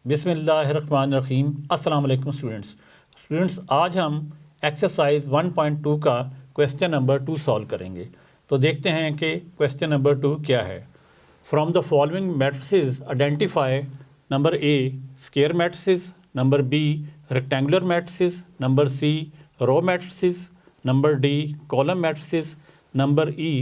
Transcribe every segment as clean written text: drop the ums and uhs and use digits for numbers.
बिस्मिल्लाहिर्रहमानिर्रहीम। अस्सलाम वालेकुम स्टूडेंट्स, आज हम एक्सरसाइज 1.2 का क्वेश्चन नंबर 2 सॉल्व करेंगे। तो देखते हैं कि क्वेश्चन नंबर 2 क्या है। From the following matrices identify number A square matrices, number B rectangular matrices, number C row matrices, number D column matrices, number E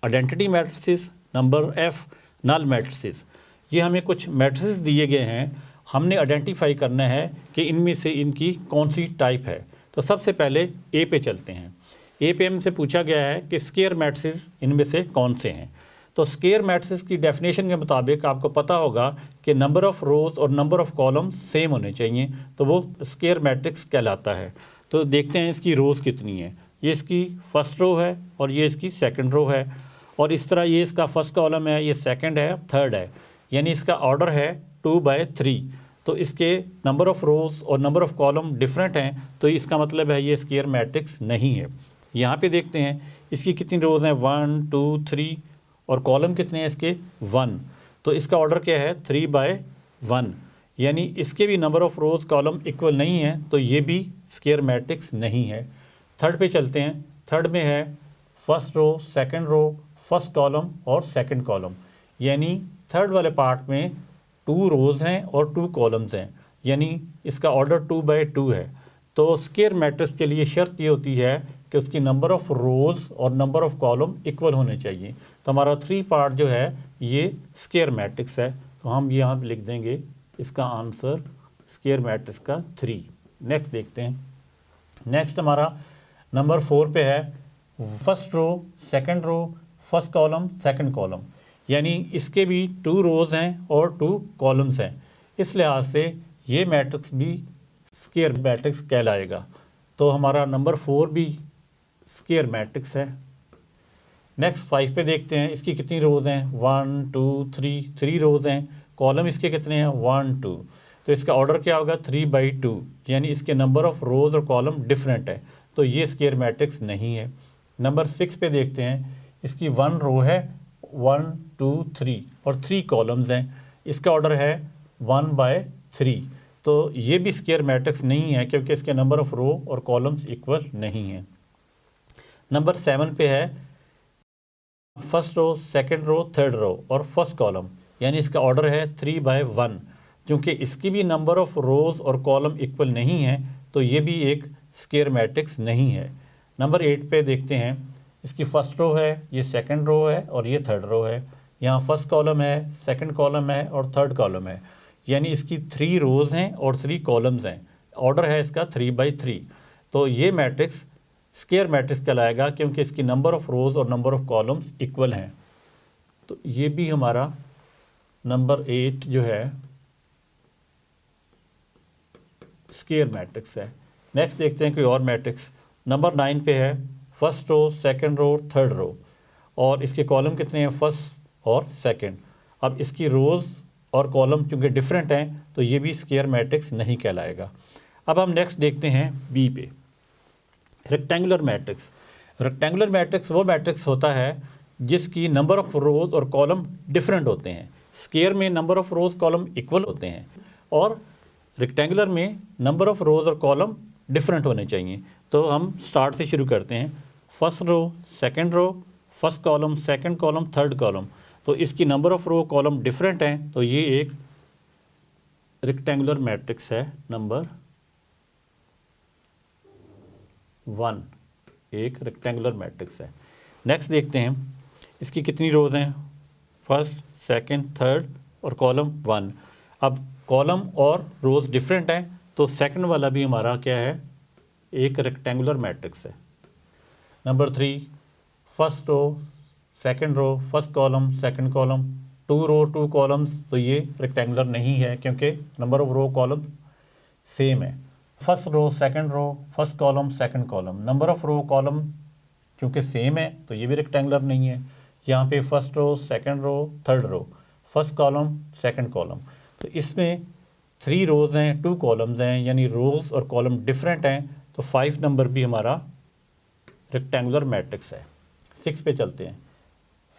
identity matrices, number F null matrices. ये हमें कुछ matrices दिए गए हैं, हमने identify करना है कि इनमें से इनकी कौन सी टाइप है। तो सबसे पहले ए पे चलते हैं। ए पे हमसे पूछा गया है कि स्क्वायर मैट्रिसेस इनमें से कौन से हैं। तो स्क्वायर मैट्रिसेस की डेफिनेशन के मुताबिक आपको पता होगा कि नंबर ऑफ़ रोज़ और नंबर ऑफ़ कॉलम सेम होने चाहिए, तो वो स्क्वायर मैट्रिक्स कहलाता है। तो देखते हैं इसकी रोज़ कितनी है। ये इसकी फर्स्ट रो है और ये इसकी सेकंड रो है, और इस तरह ये इसका फर्स्ट कॉलम है, ये सेकंड है, थर्ड है, यानी इसका ऑर्डर है 2/3। तो इसके नंबर ऑफ़ रोज़ और नंबर ऑफ़ कॉलम डिफरेंट हैं, तो इसका मतलब है ये स्क्वायर मैट्रिक्स नहीं है। यहाँ पे देखते हैं इसकी कितनी रोज़ हैं, 1 2 3, और कॉलम कितने हैं इसके 1। तो इसका ऑर्डर क्या है 3/1, यानी इसके भी number of rows column equal नहीं है, तो ये भी स्क्वायर मैट्रिक्स नहीं है। थर्ड पे चलते हैं। थर्ड में है first row, second row, first column और सेकंड कॉलम, यानी थर्ड वाले पार्ट में 2 रोज़ हैं और 2 कॉलम्स हैं, यानी इसका ऑर्डर 2/2 है। तो स्क्वायर मैट्रिक्स के लिए शर्त ये होती है कि उसकी नंबर ऑफ़ रोज़ और नंबर ऑफ़ कॉलम इक्वल होने चाहिए। तो हमारा 3 पार्ट जो है ये स्क्वायर मैट्रिक्स है, तो हम यहाँ पे लिख देंगे इसका आंसर स्क्वायर मैट्रिक्स का 3। नेक्स्ट देखते हैं। नेक्स्ट हमारा नंबर 4 पे है first row, second row, first column, second column, यानी इसके भी 2 रोज़ हैं और 2 कॉलम्स हैं। इस लिहाज से ये मैट्रिक्स भी स्क्वायर मैट्रिक्स कहलाएगा। तो हमारा नंबर 4 भी स्क्वायर मैट्रिक्स है। नेक्स्ट 5 पे देखते हैं इसकी कितनी रोज़ हैं, 1 2 3 रोज़ हैं। कॉलम इसके कितने हैं, 1 2, तो इसका ऑर्डर क्या होगा 3/2, यानी इसके नंबर ऑफ़ रोज़ और कॉलम डिफरेंट है, तो ये स्क्वायर मैट्रिक्स नहीं है। नंबर 6 पे देखते हैं, इसकी 1 रो है, 1 2 3 और 3 कॉलम्स हैं, इसका ऑर्डर है 1/3, तो ये भी स्क्वायर मैट्रिक्स नहीं है क्योंकि इसके नंबर ऑफ़ रो और कॉलम्स इक्वल नहीं हैं। नंबर 7 पे है first row, second row, third row और फर्स्ट कॉलम, यानी इसका ऑर्डर है 3/1। क्योंकि इसकी भी नंबर ऑफ़ रोज़ और कॉलम इक्वल नहीं है, तो ये भी एक स्क्वायर मैट्रिक्स नहीं है। नंबर 8 पे देखते हैं, इसकी फर्स्ट रो है, ये सेकंड रो है और ये थर्ड रो है। यहाँ फर्स्ट कॉलम है, सेकंड कॉलम है और थर्ड कॉलम है, यानी इसकी 3 रोज़ हैं और 3 कॉलम्स हैं। ऑर्डर है इसका 3/3, तो ये मैट्रिक्स स्क्वायर मैट्रिक्स कहलाएगा क्योंकि इसकी नंबर ऑफ़ रोज़ और नंबर ऑफ़ कॉलम्स इक्वल हैं। तो ये भी हमारा नंबर 8 जो है स्क्वायर मैट्रिक्स है। नेक्स्ट देखते हैं कोई और मैट्रिक्स। नंबर 9 पे है first row, second row, third row, और इसके कॉलम कितने हैं, फर्स्ट और सेकंड। अब इसकी रोज़ और कॉलम चूँकि डिफरेंट हैं, तो ये भी स्क्वायर मैट्रिक्स नहीं कहलाएगा। अब हम नेक्स्ट देखते हैं बी पे, रेक्टेंगुलर मैट्रिक्स। रेक्टेंगुलर मैट्रिक्स वो मैट्रिक्स होता है जिसकी नंबर ऑफ़ रोज़ और कॉलम डिफरेंट होते हैं। स्क्वायर में number of rows column equal होते हैं और रेक्टेंगुलर में नंबर ऑफ़ रोज़ और कॉलम डिफरेंट होने चाहिए। तो हम स्टार्ट से शुरू करते हैं। First row, second row, first column, second column, third column, तो इसकी number of row column different हैं, तो ये एक रेक्टेंगुलर मैट्रिक्स है। नंबर 1 एक रेक्टेंगुलर मैट्रिक्स है। नेक्स्ट देखते हैं इसकी कितनी रोज़ हैं, फर्स्ट, सेकंड, थर्ड और कॉलम 1। अब कॉलम और रोज़ डिफरेंट हैं, तो सेकंड वाला भी हमारा क्या है, एक रेक्टेंगुलर मैट्रिक्स है। Number 3 first row, second row, first column, second column, 2 row 2 columns, तो ये रेक्टेंगुलर नहीं है क्योंकि number of row column same है। First row, second row, first column, second column, number of row column चूँकि same है, तो ये भी रेक्टेंगुलर नहीं है। यहाँ पे first row, second row, third row, first column, second column, तो इसमें 3 रोज़ हैं, 2 कॉलम्स हैं, यानी रोज़ और कॉलम डिफरेंट हैं, तो 5 नंबर भी हमारा रेक्टेंगुलर मैट्रिक्स है। 6 पे चलते हैं।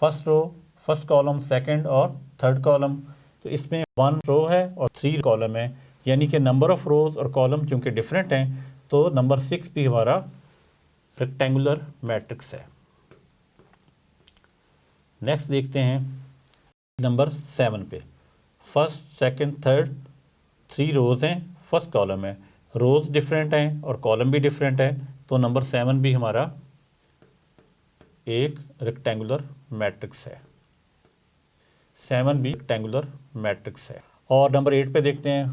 First row, first column, second और थर्ड कॉलम, तो इसमें 1 रो है और 3 कॉलम है, यानी कि नंबर ऑफ रोज और कॉलम चूँकि डिफरेंट हैं तो नंबर 6 भी हमारा रेक्टेंगुलर मैट्रिक्स है। नेक्स्ट देखते हैं नंबर 7 पे। फर्स्ट, सेकंड, थर्ड 3 रोज हैं, फर्स्ट कॉलम है, रोज डिफरेंट हैं और कॉलम भी डिफरेंट है, तो नंबर 7 भी हमारा एक रेक्टेंगुलर मैट्रिक्स है। 7 भी रेक्टेंगुलर मैट्रिक्स है। और नंबर 8 पे देखते हैं,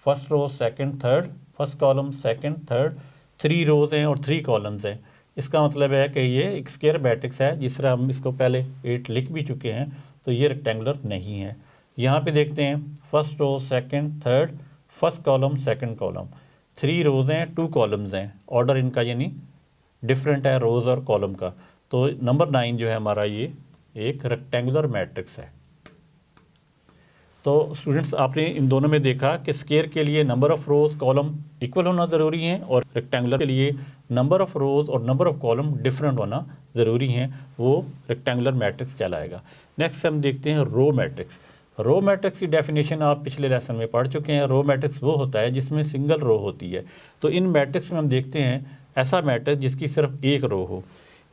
first row, second, third, first column, second, third 3 rows हैं और 3 कॉलम्स हैं। इसका मतलब है कि ये एक स्क्वायर मैट्रिक्स है, जिस तरह हम इसको पहले 8 लिख भी चुके हैं, तो ये रेक्टेंगुलर नहीं है। यहाँ पे देखते हैं, first row, second, third, first column, second column 3 rows हैं, 2 कॉलम्स हैं, ऑर्डर इनका यानी डिफरेंट है रोज और कॉलम का, तो नंबर 9 जो है हमारा ये एक रेक्टेंगुलर मैट्रिक्स है। तो स्टूडेंट्स आपने इन दोनों में देखा कि स्क्वायर के लिए number of rose column equal होना ज़रूरी है और रेक्टेंगुलर के लिए नंबर ऑफ रोज और नंबर ऑफ कॉलम डिफरेंट होना ज़रूरी है, वो रेक्टेंगुलर मैट्रिक्स कहलाएगा। नेक्स्ट हम देखते हैं रो मैट्रिक्स। रो मैट्रिक्स की डेफिनेशन आप पिछले लेसन में पढ़ चुके हैं। रो मैट्रिक्स वो होता है जिसमें सिंगल रो होती है। तो इन मैट्रिक्स में हम देखते हैं ऐसा मैट्रिक्स जिसकी सिर्फ एक रो हो।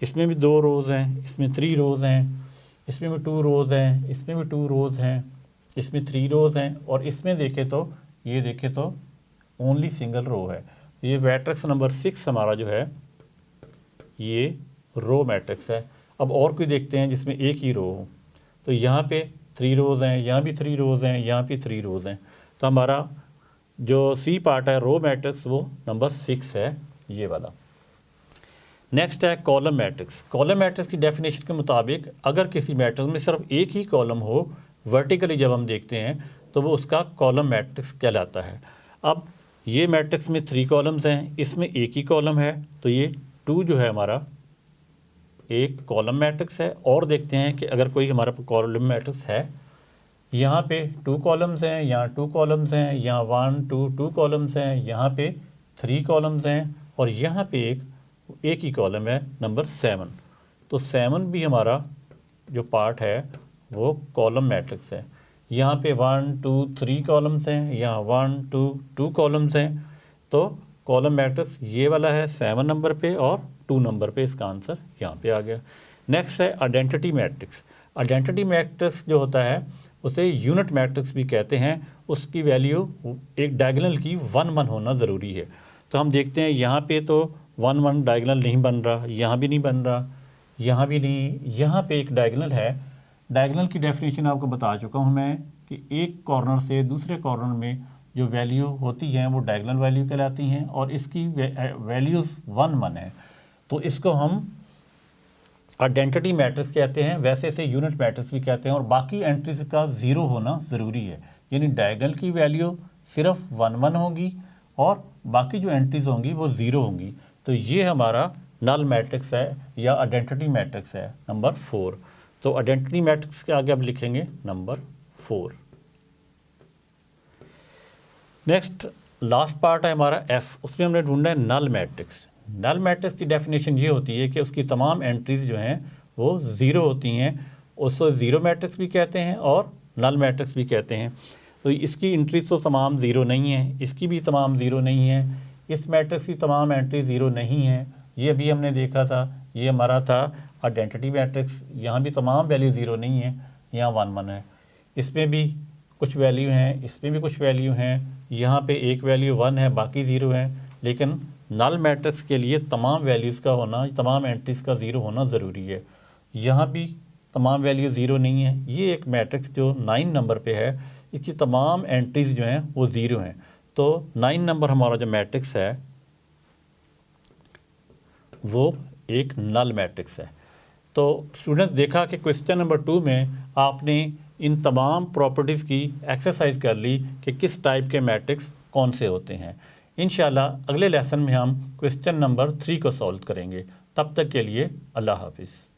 इसमें भी 2 रोज़ हैं, इसमें 3 रोज़ हैं, इसमें भी 2 रोज़ हैं, इसमें भी 2 रोज़ हैं, इसमें 3 रोज़ हैं, और इसमें देखें तो ये देखें तो ओनली सिंगल रो है। ये मैट्रिक्स नंबर 6 हमारा जो है ये रो मैट्रिक्स है। अब और कोई देखते हैं जिसमें एक ही रो हो, तो यहाँ पे 3 रोज़ हैं, यहाँ भी 3 रोज़ हैं, यहाँ भी 3 रोज़ हैं, तो हमारा जो सी पार्ट है रो मैट्रिक्स वो नंबर 6 है, ये वाला। नेक्स्ट है कॉलम मैट्रिक्स। कॉलम मैट्रिक्स की डेफिनेशन के मुताबिक अगर किसी मैट्रिक्स में सिर्फ एक ही कॉलम हो, वर्टिकली जब हम देखते हैं तो वो उसका कॉलम मैट्रिक्स कहलाता है। अब ये मैट्रिक्स में 3 कॉलम्स हैं, इसमें एक ही कॉलम है, तो ये 2 जो है हमारा एक कॉलम मैट्रिक्स है। और देखते हैं कि अगर कोई हमारा कॉलम मैट्रिक्स है, यहाँ पे 2 कॉलम्स हैं, यहाँ 2 कॉलम्स हैं, यहाँ 1 2 2 कॉलम्स हैं, यहाँ पे 3 कॉलम्स हैं, और यहाँ पे एक ही कॉलम है नंबर 7, तो 7 भी हमारा जो पार्ट है वो कॉलम मैट्रिक्स है। यहाँ पे 1 2 3 कॉलम्स हैं, यहाँ 1 2 2 कॉलम्स हैं, तो कॉलम मैट्रिक्स ये वाला है 7 नंबर पे और 2 नंबर पे, इसका आंसर यहाँ पे आ गया। नेक्स्ट है आइडेंटिटी मैट्रिक्स। आइडेंटिटी मैट्रिक्स जो होता है उसे यूनिट मैट्रिक्स भी कहते हैं। उसकी वैल्यू एक डायगोनल की 1 1 होना ज़रूरी है। तो हम देखते हैं यहाँ पे तो 1 1 डायगोनल नहीं बन रहा, यहाँ भी नहीं बन रहा, यहाँ भी नहीं, यहाँ पे एक डायगोनल है। डायगोनल की डेफिनेशन आपको बता चुका हूँ मैं कि एक कॉर्नर से दूसरे कॉर्नर में जो वैल्यू होती हैं वो डायगोनल वैल्यू कहलाती हैं, और इसकी वैल्यूज़ 1 1 है, तो इसको हम आइडेंटिटी मैट्रिक्स कहते हैं। वैसे इसे यूनिट मैट्रिक्स भी कहते हैं, और बाकी एंट्रीज का 0 होना ज़रूरी है, यानी डायगोनल की वैल्यू सिर्फ 1 1 होगी और बाकी जो एंट्रीज होंगी वो 0 होंगी। तो ये हमारा नल मैट्रिक्स है या आइडेंटिटी मैट्रिक्स है नंबर 4। तो आइडेंटिटी मैट्रिक्स के आगे अब लिखेंगे नंबर 4। नेक्स्ट लास्ट पार्ट है हमारा F, उसमें हमने ढूंढना है नल मैट्रिक्स। नल मैट्रिक्स की डेफिनेशन ये होती है कि उसकी तमाम एंट्रीज जो हैं वो 0 होती हैं। उसको 0 मैट्रिक्स भी कहते हैं और नल मैट्रिक्स भी कहते हैं। तो इसकी एंट्रीज तो तमाम 0 नहीं है, इसकी भी तमाम 0 नहीं है, इस मैट्रिक्स की तमाम एंट्री 0 नहीं है। ये अभी हमने देखा था, ये हमारा था आइडेंटिटी मैट्रिक्स। यहाँ भी तमाम वैल्यू 0 नहीं है, यहाँ 1 1 है। इसमें भी कुछ वैल्यू हैं, इसमें भी कुछ वैल्यू हैं, यहाँ पे एक वैल्यू 1 है, बाकी 0 है। लेकिन नल मैट्रिक्स के लिए तमाम वैल्यूज़ का होना, तमाम एंट्रीज़ का 0 होना ज़रूरी है। यहाँ भी तमाम वैल्यू 0 नहीं है। ये एक मैट्रिक्स जो 9 नंबर पे है, इसकी तमाम एंट्रीज़ जो हैं वो 0 हैं। तो 9 नंबर हमारा जो मैट्रिक्स है वो एक नल मैट्रिक्स है। तो स्टूडेंट्स देखा कि क्वेश्चन नंबर 2 में आपने इन तमाम प्रॉपर्टीज़ की एक्सरसाइज कर ली कि किस टाइप के मैट्रिक्स कौन से होते हैं। इंशाल्लाह अगले लेसन में हम क्वेश्चन नंबर 3 को सॉल्व करेंगे। तब तक के लिए अल्लाह हाफिज़।